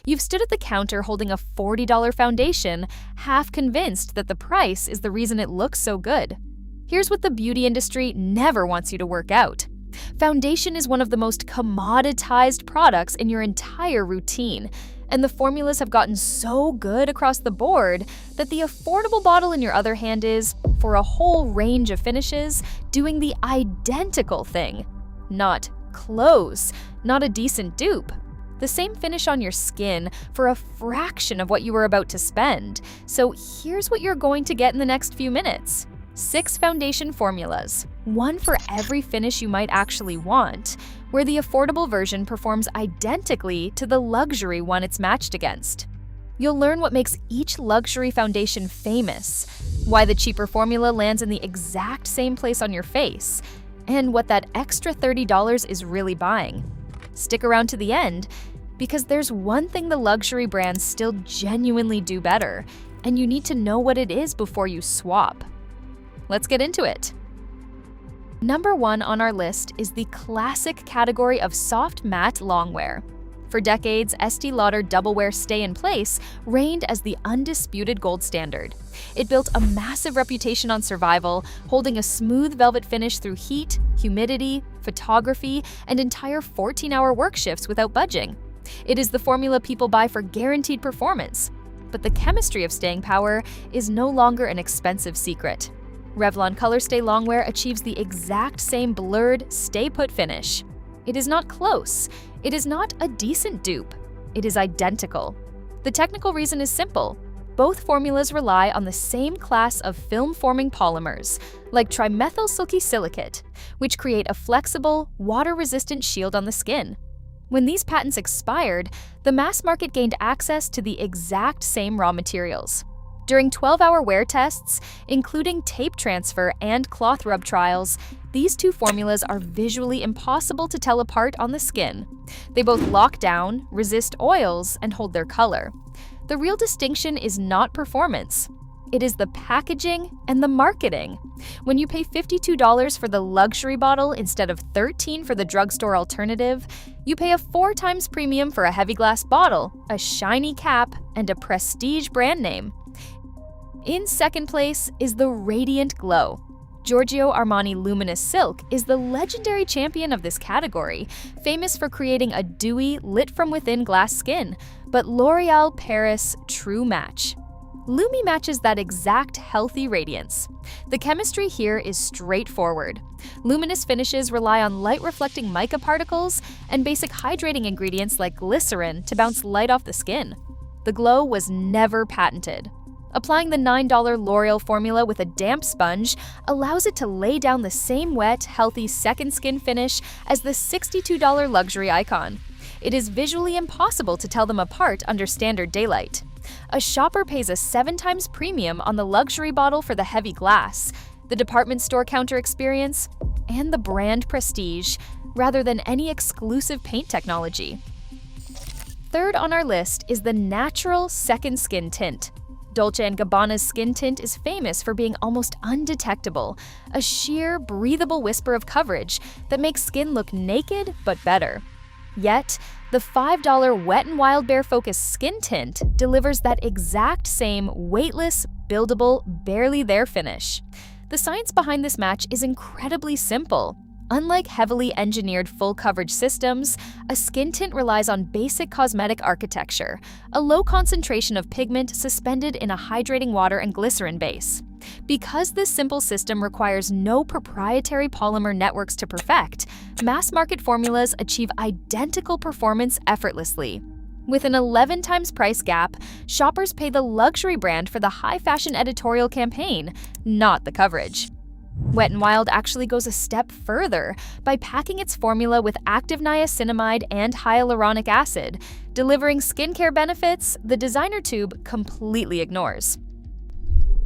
You've stood at the counter holding a $40 foundation, half convinced that the price is the reason it looks so good. Here's what the beauty industry never wants you to work out. Foundation is one of the most commoditized products in your entire routine, and the formulas have gotten so good across the board that the affordable bottle in your other hand is, for a whole range of finishes, doing the identical thing. Not close, not a decent dupe. The same finish on your skin for a fraction of what you were about to spend. So here's what you're going to get in the next few minutes. 6 foundation formulas, one for every finish you might actually want, where the affordable version performs identically to the luxury one it's matched against. You'll learn what makes each luxury foundation famous, why the cheaper formula lands in the exact same place on your face, and what that extra $30 is really buying. Stick around to the end, because there's one thing the luxury brands still genuinely do better, and you need to know what it is before you swap. Let's get into it. Number 1 on our list is the classic category of soft matte longwear. For decades, Estee Lauder Double Wear Stay in Place reigned as the undisputed gold standard. It built a massive reputation on survival, holding a smooth velvet finish through heat, humidity, photography, and entire 14-hour work shifts without budging. It is the formula people buy for guaranteed performance. But the chemistry of staying power is no longer an expensive secret. Revlon Colorstay Longwear achieves the exact same blurred, stay-put finish. It is not close. It is not a decent dupe. It is identical. The technical reason is simple. Both formulas rely on the same class of film-forming polymers, like trimethyl silicate, which create a flexible, water-resistant shield on the skin. When these patents expired, the mass market gained access to the exact same raw materials. During 12-hour wear tests, including tape transfer and cloth rub trials, these two formulas are visually impossible to tell apart on the skin. They both lock down, resist oils, and hold their color. The real distinction is not performance. It is the packaging and the marketing. When you pay $52 for the luxury bottle instead of $13 for the drugstore alternative, you pay a 4 times premium for a heavy glass bottle, a shiny cap, and a prestige brand name. In second place is the Radiant Glow. Giorgio Armani Luminous Silk is the legendary champion of this category, famous for creating a dewy, lit-from-within glass skin, but L'Oréal Paris True Match. Lumi matches that exact healthy radiance. The chemistry here is straightforward. Luminous finishes rely on light-reflecting mica particles and basic hydrating ingredients like glycerin to bounce light off the skin. The glow was never patented. Applying the $9 L'Oreal formula with a damp sponge allows it to lay down the same wet, healthy second skin finish as the $62 luxury icon. It is visually impossible to tell them apart under standard daylight. A shopper pays a 7 times premium on the luxury bottle for the heavy glass, the department store counter experience, and the brand prestige, rather than any exclusive paint technology. Third on our list is the natural second skin tint. Dolce & Gabbana's skin tint is famous for being almost undetectable, a sheer, breathable whisper of coverage that makes skin look naked but better. Yet, the $5 Wet n Wild Bare Focus Skin Tint delivers that exact same weightless, buildable, barely there finish. The science behind this match is incredibly simple. Unlike heavily engineered full-coverage systems, a skin tint relies on basic cosmetic architecture, a low concentration of pigment suspended in a hydrating water and glycerin base. Because this simple system requires no proprietary polymer networks to perfect, mass-market formulas achieve identical performance effortlessly. With an 11 times price gap, shoppers pay the luxury brand for the high-fashion editorial campaign, not the coverage. Wet n Wild actually goes a step further by packing its formula with active niacinamide and hyaluronic acid, delivering skincare benefits the designer tube completely ignores.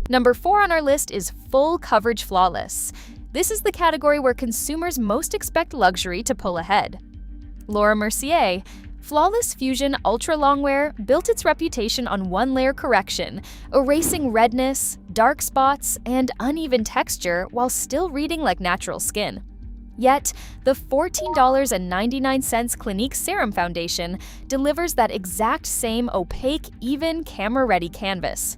Number 4 on our list is Full Coverage Flawless. This is the category where consumers most expect luxury to pull ahead. Laura Mercier, Flawless Fusion Ultra Longwear built its reputation on one-layer correction, erasing redness, dark spots, and uneven texture while still reading like natural skin. Yet, the $14.99 Clinique Serum Foundation delivers that exact same opaque, even, camera-ready canvas.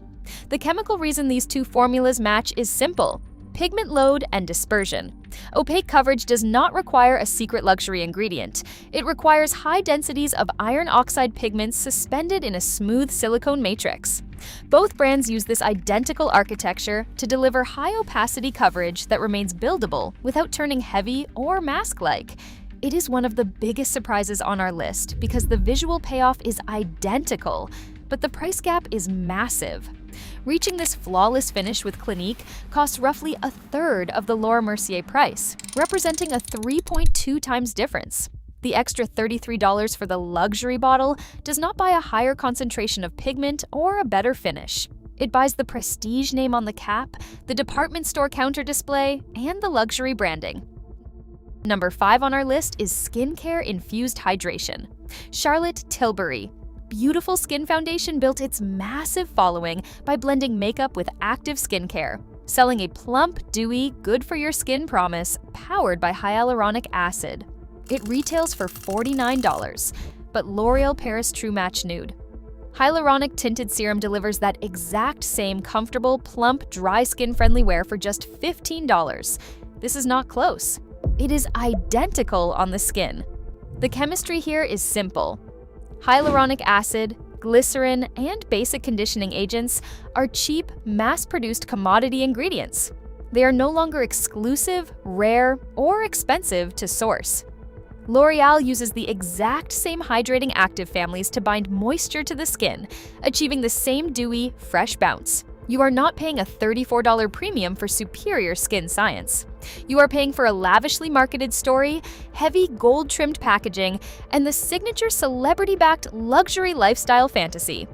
The chemical reason these two formulas match is simple: pigment load and dispersion. Opaque coverage does not require a secret luxury ingredient. It requires high densities of iron oxide pigments suspended in a smooth silicone matrix. Both brands use this identical architecture to deliver high opacity coverage that remains buildable without turning heavy or mask-like. It is one of the biggest surprises on our list because the visual payoff is identical, but the price gap is massive. Reaching this flawless finish with Clinique costs roughly a third of the Laura Mercier price, representing a 3.2 times difference. The extra $33 for the luxury bottle does not buy a higher concentration of pigment or a better finish. It buys the prestige name on the cap, the department store counter display, and the luxury branding. Number 5 on our list is Skincare Infused Hydration. Charlotte Tilbury. Beautiful Skin Foundation built its massive following by blending makeup with active skincare, selling a plump, dewy, good-for-your-skin promise powered by hyaluronic acid. It retails for $49, but L'Oreal Paris True Match Nude. Hyaluronic tinted serum delivers that exact same comfortable, plump, dry skin-friendly wear for just $15. This is not close. It is identical on the skin. The chemistry here is simple. Hyaluronic acid, glycerin, and basic conditioning agents are cheap, mass-produced commodity ingredients. They are no longer exclusive, rare, or expensive to source. L'Oreal uses the exact same hydrating active families to bind moisture to the skin, achieving the same dewy, fresh bounce. You are not paying a $34 premium for superior skin science. You are paying for a lavishly marketed story, heavy gold-trimmed packaging, and the signature celebrity-backed luxury lifestyle fantasy.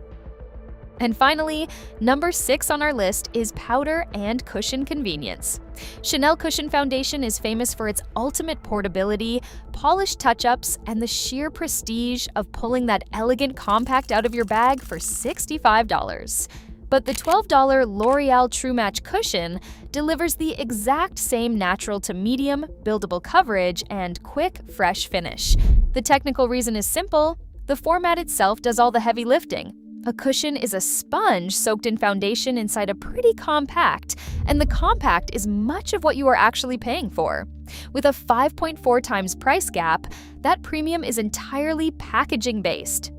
And finally, number 6 on our list is powder and cushion convenience. Chanel Cushion Foundation is famous for its ultimate portability, polished touch-ups, and the sheer prestige of pulling that elegant compact out of your bag for $65. But the $12 L'Oreal True Match cushion delivers the exact same natural to medium, buildable coverage and quick, fresh finish. The technical reason is simple: the format itself does all the heavy lifting. A cushion is a sponge soaked in foundation inside a pretty compact, and the compact is much of what you are actually paying for. With a 5.4 times price gap, that premium is entirely packaging-based.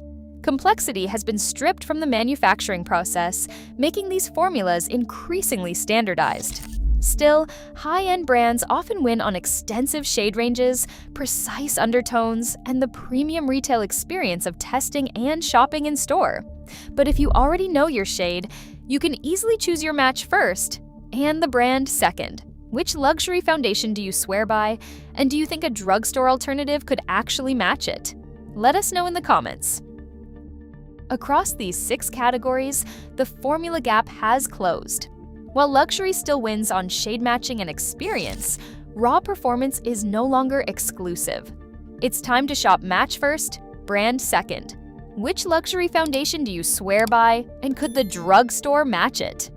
Complexity has been stripped from the manufacturing process, making these formulas increasingly standardized. Still, high-end brands often win on extensive shade ranges, precise undertones, and the premium retail experience of testing and shopping in store. But if you already know your shade, you can easily choose your match first and the brand second. Which luxury foundation do you swear by, and do you think a drugstore alternative could actually match it? Let us know in the comments. Across these 6 categories, the formula gap has closed. While luxury still wins on shade matching and experience, raw performance is no longer exclusive. It's time to shop match first, brand second. Which luxury foundation do you swear by, and could the drugstore match it?